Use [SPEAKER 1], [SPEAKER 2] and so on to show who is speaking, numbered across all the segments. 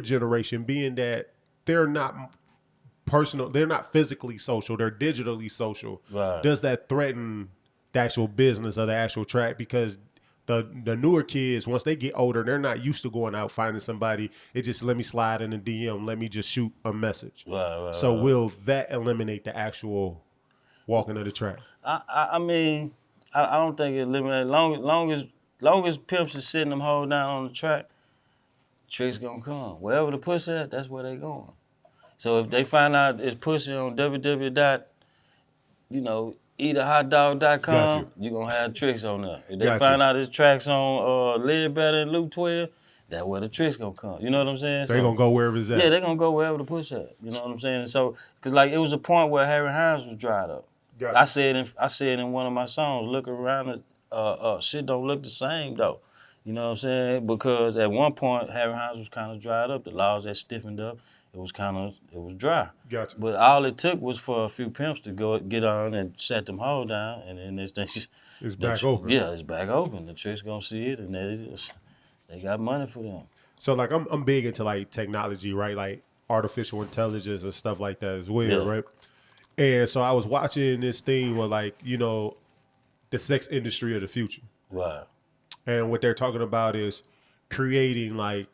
[SPEAKER 1] generation, being that they're not they're not physically social, they're digitally social.
[SPEAKER 2] Right.
[SPEAKER 1] Does that threaten the actual business of the actual track? Because the newer kids, once they get older, they're not used to going out finding somebody. It just let me slide in a DM, let me just shoot a message. So will that eliminate the actual walking of the track?
[SPEAKER 2] I mean, I don't think it eliminates. Long as pimps is sitting them hold down on the track, tricks gonna come. Wherever the pussy at, that's where they going. So if they find out it's pussy on eathahotdog.com, you gonna have tricks on there. If they find out it's tracks on Ledbetter and Loop 12, that's where the tricks gonna come. You know what I'm saying?
[SPEAKER 1] So they gonna go wherever it's at.
[SPEAKER 2] Yeah, they gonna go wherever the pussy at. You know what I'm saying? So, cause like it was a point where Harry Hines was dried up. I said in one of my songs, look around, shit don't look the same though. You know what I'm saying? Because at one point Harry Hines was kind of dried up. The laws had stiffened up. It was dry.
[SPEAKER 1] Gotcha.
[SPEAKER 2] But all it took was for a few pimps to get on and set them hoes down, and then this thing
[SPEAKER 1] it's back open.
[SPEAKER 2] Yeah, it's back open. The tricks gonna see it, and they got money for them.
[SPEAKER 1] So like I'm big into like technology, right? Like artificial intelligence and stuff like that as well, right? And so I was watching this thing with like, the sex industry of the future.
[SPEAKER 2] Right.
[SPEAKER 1] And what they're talking about is creating like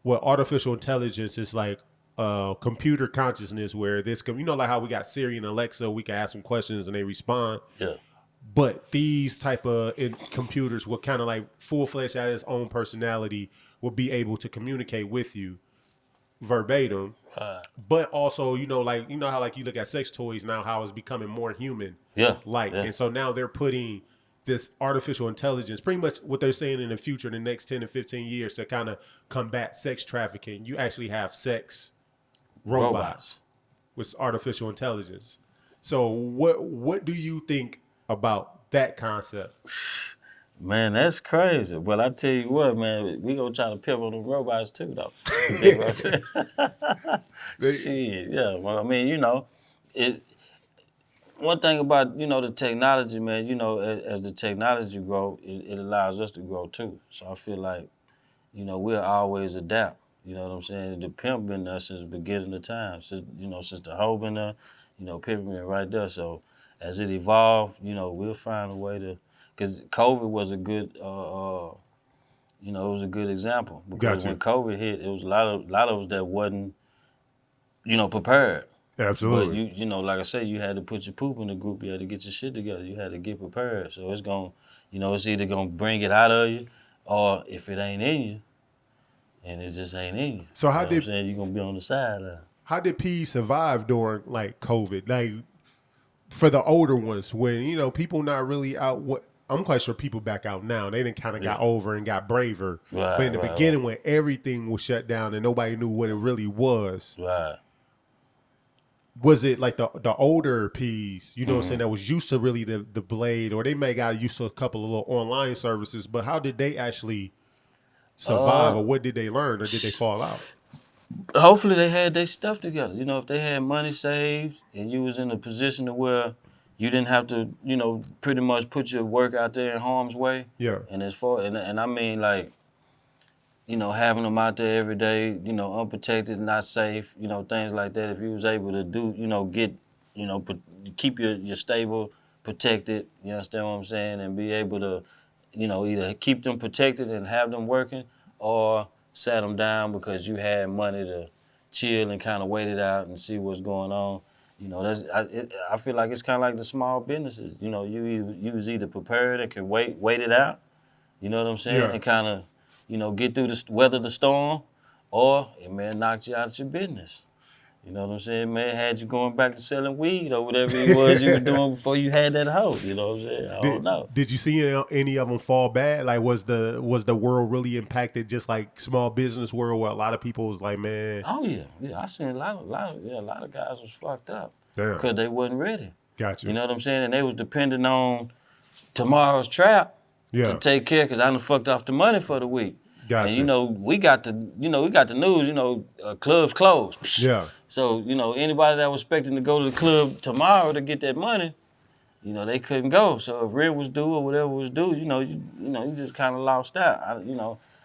[SPEAKER 1] what artificial intelligence is like computer consciousness where this, like how we got Siri and Alexa, we can ask them questions and they respond.
[SPEAKER 2] Yeah.
[SPEAKER 1] But these type of computers will kind of like full-fledged out its own personality, will be able to communicate with you verbatim. But also, how like you look at sex toys now, how it's becoming more human.
[SPEAKER 2] Yeah.
[SPEAKER 1] And so now they're putting this artificial intelligence, pretty much what they're saying in the future, in the next 10 to 15 years, to kind of combat sex trafficking. You actually have sex robots with artificial intelligence. So what do you think about that concept?
[SPEAKER 2] Man, that's crazy. But I tell you what, man, we gonna try to pimp on the robots too, though. Shit, yeah. Well, I mean, it. One thing about the technology, man, as the technology grow, it allows us to grow too. So I feel like, we'll always adapt. You know what I'm saying? The pimp been there since the beginning of time. Since the hoe been there, pimping been right there. So as it evolved, we'll find a way to. Because COVID was a good, it was a good example. Because when COVID hit, it was a lot of us that wasn't, prepared.
[SPEAKER 1] Absolutely.
[SPEAKER 2] But like I said, you had to put your poop in the group. You had to get your shit together. You had to get prepared. So it's it's either gonna bring it out of you, or if it ain't in you, and it just ain't in you.
[SPEAKER 1] So
[SPEAKER 2] you're gonna be on the sideline.
[SPEAKER 1] How did P survive during like COVID? Like for the older ones, when people not really out. I'm quite sure people back out now. They didn't kind of got over and got braver.
[SPEAKER 2] Right,
[SPEAKER 1] but in the beginning, when everything was shut down and nobody knew what it really was.
[SPEAKER 2] Right.
[SPEAKER 1] Was it like the older P's, what I'm saying, that was used to really the blade, or they may got used to a couple of little online services, but how did they actually survive, or what did they learn, or did they fall out?
[SPEAKER 2] Hopefully they had their stuff together. If they had money saved and you was in a position to where you didn't have to, pretty much put your work out there in harm's way.
[SPEAKER 1] Yeah.
[SPEAKER 2] And as far, and I mean like, having them out there every day, unprotected, not safe, things like that. If you was able to do, keep your stable protected, you understand what I'm saying, and be able to, either keep them protected and have them working, or sat them down because you had money to chill and kind of wait it out and see what's going on. I feel like it's kind of like the small businesses. You was either prepared and can wait it out, you know what I'm saying, and kind of, get through weather the storm, or it may have knocked you out of your business. You know what I'm saying? It may have had you going back to selling weed or whatever it was you were doing before you had that hoe. You know what I'm saying? I don't know.
[SPEAKER 1] Did you see any of them fall bad? Like, was the world really impacted just like small business world, where a lot of people was like, man?
[SPEAKER 2] Oh yeah. I seen a lot of guys was fucked up.
[SPEAKER 1] Damn.
[SPEAKER 2] Because they wasn't ready.
[SPEAKER 1] Gotcha.
[SPEAKER 2] You know what I'm saying? And they was depending on tomorrow's trap. To take care, because I done fucked off the money for the week.
[SPEAKER 1] Gotcha.
[SPEAKER 2] And we got the news, clubs closed.
[SPEAKER 1] Yeah. So,
[SPEAKER 2] anybody that was expecting to go to the club tomorrow to get that money, they couldn't go. So if rent was due or whatever was due, you just kind of lost out.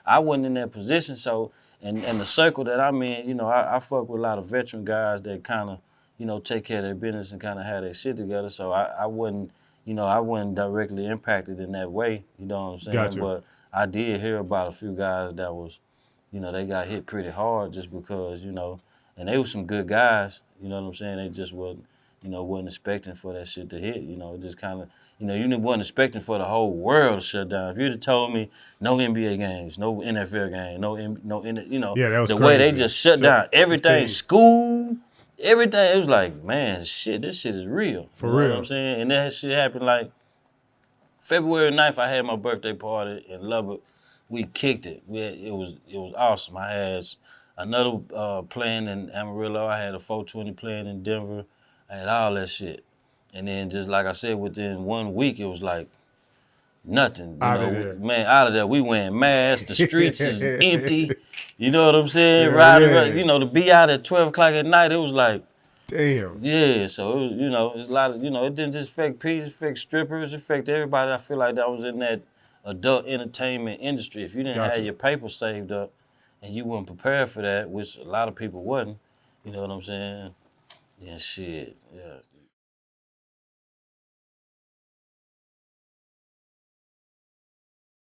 [SPEAKER 2] I wasn't in that position. So, and the circle that I'm in, you know, I fuck with a lot of veteran guys that kind of, you know, take care of their business and kind of have their shit together. So I wasn't, you know, I wasn't directly impacted in that way. You know what I'm saying?
[SPEAKER 1] Gotcha.
[SPEAKER 2] But I did hear about a few guys that was, you know, they got hit pretty hard just because, you know, and they were some good guys. You know what I'm saying? They just wasn't, you know, wasn't expecting for that shit to hit. You know, it just kind of, you know, you wasn't expecting for the whole world to shut down. If you'd have told me no NBA games, no NFL game, you know,
[SPEAKER 1] Yeah, that was
[SPEAKER 2] the way they
[SPEAKER 1] crazy.
[SPEAKER 2] just shut
[SPEAKER 1] So,
[SPEAKER 2] down everything,
[SPEAKER 1] thing.
[SPEAKER 2] school, everything, it was like, man, shit, this shit is real.
[SPEAKER 1] For
[SPEAKER 2] you know
[SPEAKER 1] real.
[SPEAKER 2] what I'm saying? And that shit happened like February 9th, I had my birthday party in Lubbock. We kicked it. It was awesome. I had another playing in Amarillo. I had a 420 playing in Denver. I had all that shit. And then just like I said, within 1 week, it was like nothing. You
[SPEAKER 1] Out
[SPEAKER 2] know,
[SPEAKER 1] of there.
[SPEAKER 2] man, out of there, we wearing masks. The streets is empty. You know what I'm saying?
[SPEAKER 1] Yeah,
[SPEAKER 2] Riding,
[SPEAKER 1] yeah.
[SPEAKER 2] you know, to be out at 12 o'clock at night, it was like,
[SPEAKER 1] Damn.
[SPEAKER 2] yeah, so it was, you know, it's a lot of, you know, it didn't just affect peace, it affect strippers, it affect everybody. I feel like that was in that adult entertainment industry. If you didn't
[SPEAKER 1] Gotcha.
[SPEAKER 2] have your paper saved up and you weren't prepared for that, which a lot of people wasn't, you know what I'm saying? Then shit, yeah.